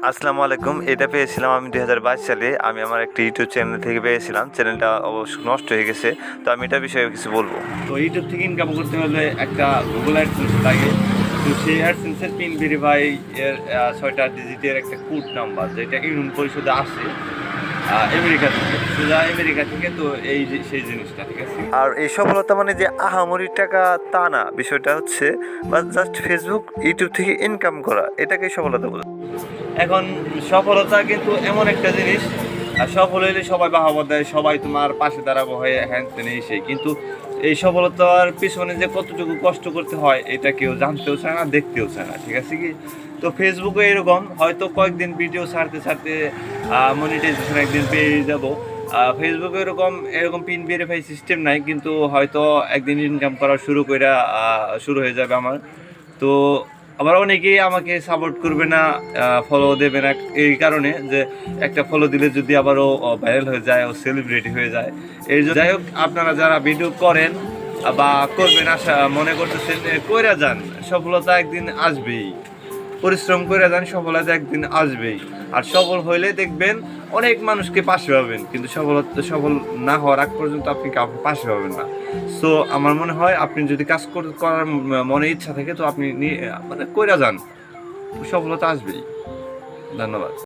আসসালামু আলাইকুম। এটা পেয়েছিলাম আমি 2022 সালে। আমি আমার একটা ইউটিউব চ্যানেল থেকে পেয়েছিলাম। চ্যানেলটা অবশ্য নষ্ট হয়ে গেছে। তো আমি এটা বিষয়ে কিছু বলবো। তো ইউটিউব থেকে ইনকাম করতে হলে একটা গুগল অ্যাডসেন্স লাগে। তো সেই অ্যাডসেন্সের পিন ভেরিফাই এর 6টা ডিজিটের একটা কোড নাম্বার, যেটা ইউনিয়ন পরিষদে আসে আমেরিকা থেকে, সোজা আমেরিকা থেকে। তো এই যে সেই জিনিসটা, ঠিক আছে। আর এই সফলতা মানে যে আহামরি টাকা তা না, বিষয়টা হচ্ছে বা জাস্ট ফেসবুক ইউটিউব থেকে ইনকাম করা, এটাকেই সফলতা বলে। এখন সফলতা কিন্তু এমন একটা জিনিস, সফল হইলে সবাই বাহবা দেয়, সবাই তোমার পাশে দাঁড়াবো হয়ে হ্যান ত্যান এই সেই, কিন্তু এই সফলতার পিছনে যে কতটুকু কষ্ট করতে হয় এটা কেউ জানতেও চায় না, দেখতেও চায় না, ঠিক আছে কি। তো ফেসবুকে এরকম হয়তো কয়েকদিন ভিডিও ছাড়তে ছাড়তে মনিটাইজেশন একদিন পেয়ে যাব। ফেসবুকে এরকম পিন ভেরিফাই সিস্টেম নাই, কিন্তু হয়তো একদিন ইনকাম করা শুরু হয়ে যাবে আমার। তো আবার অনেকেই আমাকে সাপোর্ট করবে না, ফলো দেবে না, এই কারণে যে একটা ফলো দিলে যদি আবারও ভাইরাল হয়ে যায়, ও সেলিব্রিটি হয়ে যায়। এই জন্য যাই হোক, আপনারা যারা ভিডিও করেন বা করবেন আশা মনে করতেছেন, কইরা যান, সফলতা একদিন আসবেই। পরিশ্রম করে যান, সফলতা একদিন আসবেই। আর সফল হইলে দেখবেন অনেক মানুষকে পাশে পাবেন, কিন্তু সফল না হওয়ার আগ পর্যন্ত আপনি কাউকে পাশে পাবেন না। সো আমার মনে হয় আপনি যদি কাজ করার মনে ইচ্ছা থাকে, তো আপনি মানে কইরা যান, সফলতা আসবেই। ধন্যবাদ।